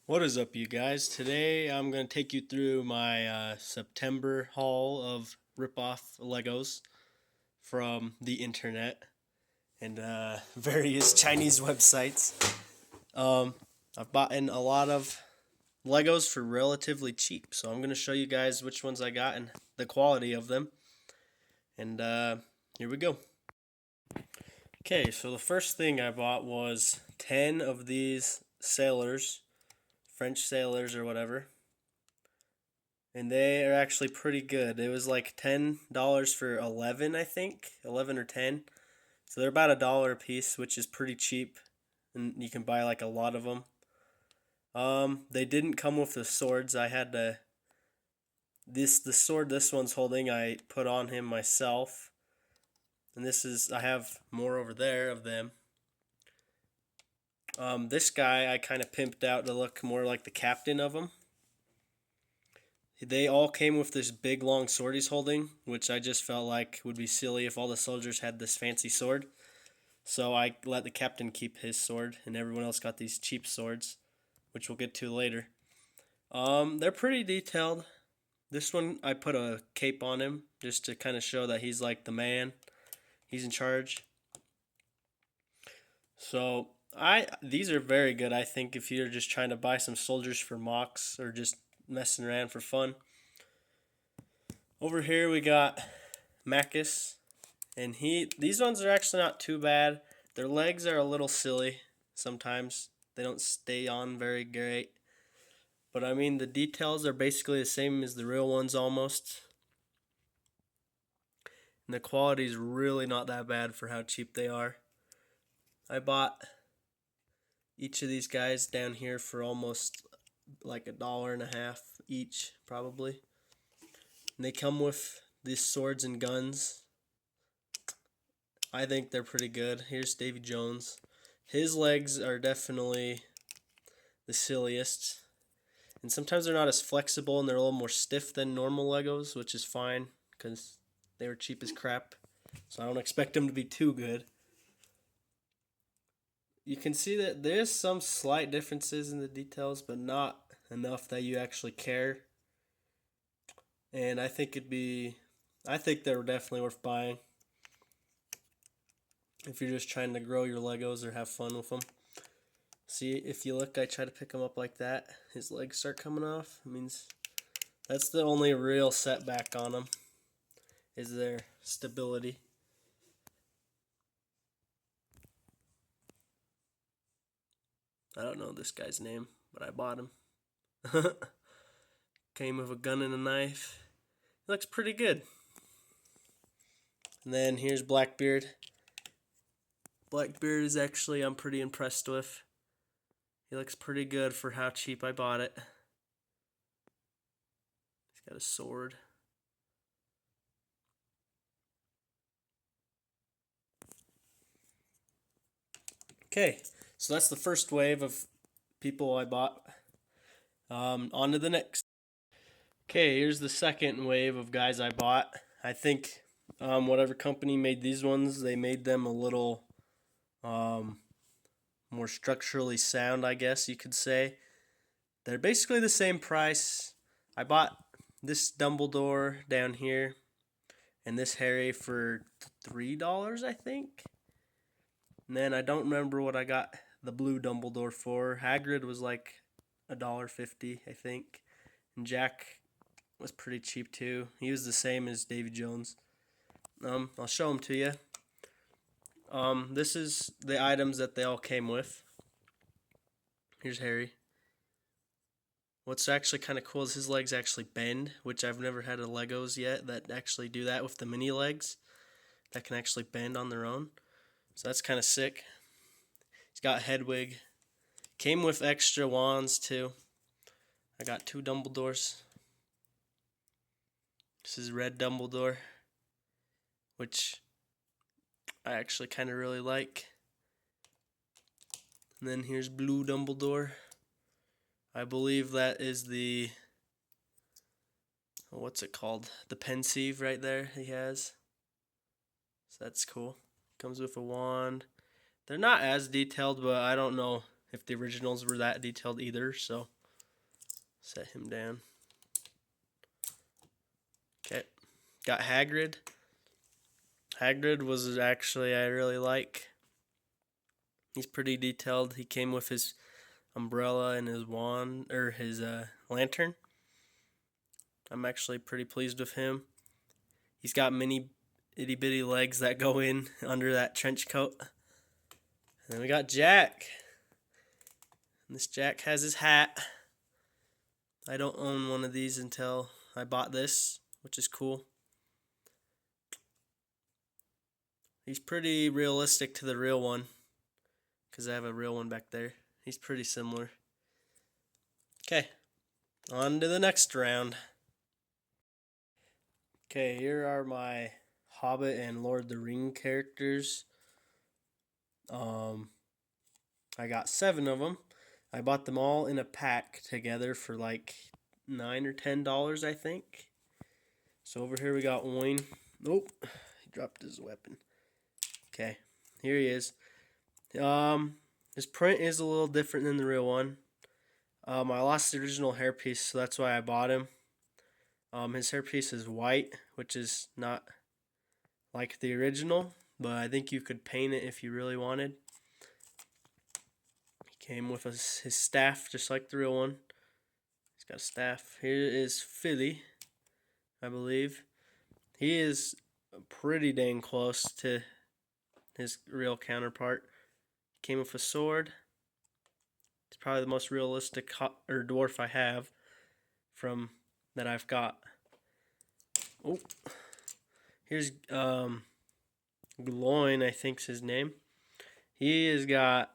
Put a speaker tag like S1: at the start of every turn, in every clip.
S1: What is up, you guys? Today I'm going to take you through my September haul of rip-off Legos from the internet and various Chinese websites. Um, I've bought in a lot of Legos for relatively cheap, so I'm going to show you guys which ones I got and the quality of them. And here we go. Okay, so the first thing I bought was 10 of these sailors, French sailors or whatever. And they are actually pretty good. It was like $10 for 11, I think, 11 or 10. So they're about $1 a piece, which is pretty cheap, and you can buy like a lot of them. They didn't come with the swords. I had to the sword this one's holding. I put on him myself, and I have more over there of them. This guy I kind of pimped out to look more like the captain of them. They all came with this big long sword he's holding, which I just felt like would be silly if all the soldiers had this fancy sword. So I let the captain keep his sword, and everyone else got these cheap swords, which we'll get to later. They're pretty detailed. This one I put a cape on him just to kind of show that he's like the man. He's in charge. So these are very good. I think if you're just trying to buy some soldiers for mocks or just messing around for fun. Over here we got Macus, and these ones are actually not too bad. Their legs are a little silly sometimes. They don't stay on very great. But I mean, the details are basically the same as the real ones almost. And the quality is really not that bad for how cheap they are. I bought each of these guys down here for almost like $1.50 each, probably. And they come with these swords and guns. I think they're pretty good. Here's Davy Jones. His legs are definitely the silliest. And sometimes they're not as flexible and they're a little more stiff than normal Legos, which is fine because they were cheap as crap. So I don't expect them to be too good. You can see that there's some slight differences in the details, but not enough that you actually care. And I think they're definitely worth buying if you're just trying to grow your Legos or have fun with them. See, if you look, I try to pick him up like that. His legs start coming off. It means that's the only real setback on them, is their stability. I don't know this guy's name, but I bought him. Came with a gun and a knife. He looks pretty good. And then here's Blackbeard. Blackbeard is actually I'm pretty impressed with. He looks pretty good for how cheap I bought it. He's got a sword. Okay, so that's the first wave of people I bought. On to the next. Okay, here's the second wave of guys I bought. I think whatever company made these ones, they made them a little more structurally sound, I guess you could say. They're basically the same price. I bought this Dumbledore down here and this Harry for $3, I think. And then I don't remember what I got the blue Dumbledore for. Hagrid was like $1.50, I think. And Jack was pretty cheap too. He was the same as Davy Jones. I'll show them to you. This is the items that they all came with. Here's Harry. What's actually kind of cool is his legs actually bend, which I've never had a Legos yet that actually do that with the mini legs that can actually bend on their own. So that's kind of sick. He's got Hedwig. Came with extra wands too. I got 2 Dumbledores. This is red Dumbledore, which I actually kind of really like. And then here's blue Dumbledore. I believe that is what's it called? The pensieve right there he has. So that's cool. Comes with a wand. They're not as detailed, but I don't know if the originals were that detailed either, so Set him down. Okay. Got Hagrid. Hagrid was actually I really like. He's pretty detailed. He came with his umbrella and his wand, or his lantern. I'm actually pretty pleased with him. He's got mini itty bitty legs that go in under that trench coat. And then we got Jack. And this Jack has his hat. I don't own one of these until I bought this, which is cool. He's pretty realistic to the real one, because I have a real one back there. He's pretty similar. Okay, on to the next round. Okay, here are my Hobbit and Lord of the Ring characters. I got 7 of them. I bought them all in a pack together for like $9 or $10, I think. So over here we got Oin. Nope, he dropped his weapon. Okay, here he is. His print is a little different than the real one. I lost the original hairpiece, so that's why I bought him. His hairpiece is white, which is not like the original, but I think you could paint it if you really wanted. He came with his staff, just like the real one. He's got a staff. Here is Philly, I believe. He is pretty dang close to his real counterpart. Came with a sword. It's probably the most realistic dwarf I have from that I've got. Oh, here's Gloin, I think's his name. He has got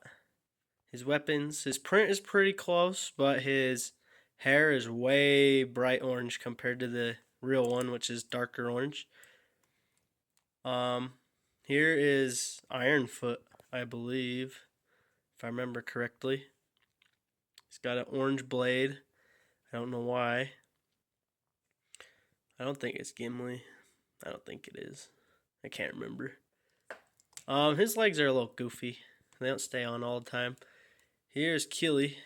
S1: his weapons. His print is pretty close, but his hair is way bright orange compared to the real one, which is darker orange. Here is Ironfoot, I believe, if I remember correctly. He's got an orange blade. I don't know why. I don't think it's Gimli. I don't think it is. I can't remember. His legs are a little goofy. They don't stay on all the time. Here's Killy.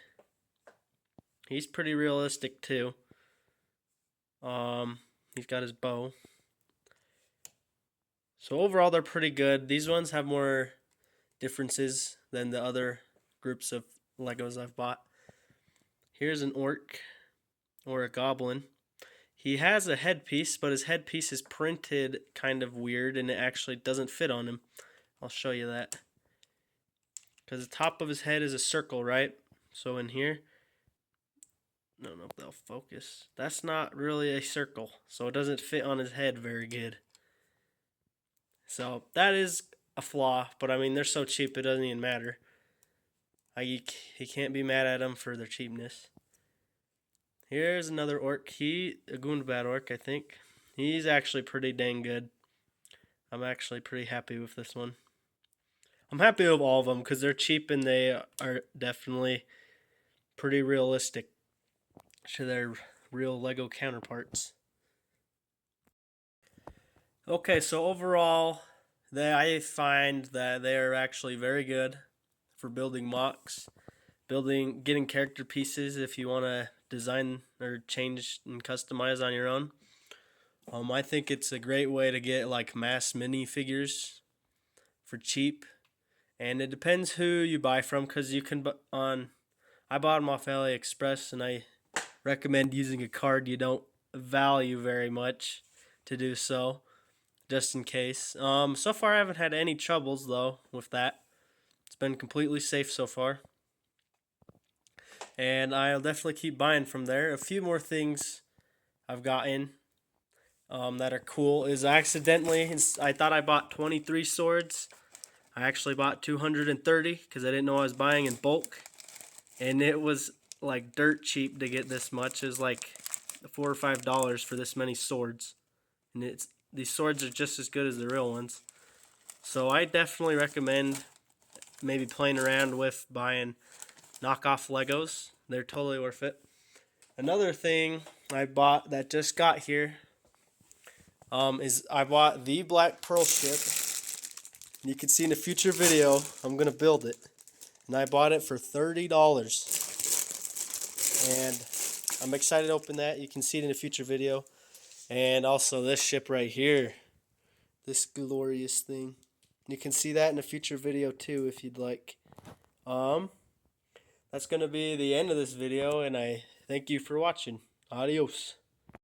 S1: He's pretty realistic too. He's got his bow. So overall, they're pretty good. These ones have more differences than the other groups of Legos I've bought. Here's an orc or a goblin. He has a headpiece, but his headpiece is printed kind of weird, and it actually doesn't fit on him. I'll show you that. Because the top of his head is a circle, right? So in here, I don't know if they'll focus. That's not really a circle, so it doesn't fit on his head very good. So that is a flaw, but I mean, they're so cheap it doesn't even matter. You can't be mad at them for their cheapness. Here's another orc. A Gundabad orc, I think. He's actually pretty dang good. I'm actually pretty happy with this one. I'm happy with all of them because they're cheap and they are definitely pretty realistic to their real Lego counterparts. Okay, so overall, I find that they are actually very good for building mocks, getting character pieces if you want to design or change and customize on your own. I think it's a great way to get like mass minifigures for cheap, and it depends who you buy from because you can I bought them off AliExpress, and I recommend using a card you don't value very much to do so, just in case. So far I haven't had any troubles though with that. It's been completely safe so far. And I'll definitely keep buying from there. A few more things I've gotten that are cool is I thought I bought 23 swords. I actually bought 230 because I didn't know I was buying in bulk. And it was like dirt cheap to get this much. It was like $4 or $5 for this many swords. And these swords are just as good as the real ones. So I definitely recommend maybe playing around with buying knockoff Legos. They're totally worth it. Another thing I bought that just got here is I bought the Black Pearl ship. You can see in a future video I'm going to build it. And I bought it for $30. And I'm excited to open that. You can see it in a future video. And also this ship right here. This glorious thing. You can see that in a future video too if you'd like. That's going to be the end of this video, and I thank you for watching. Adios.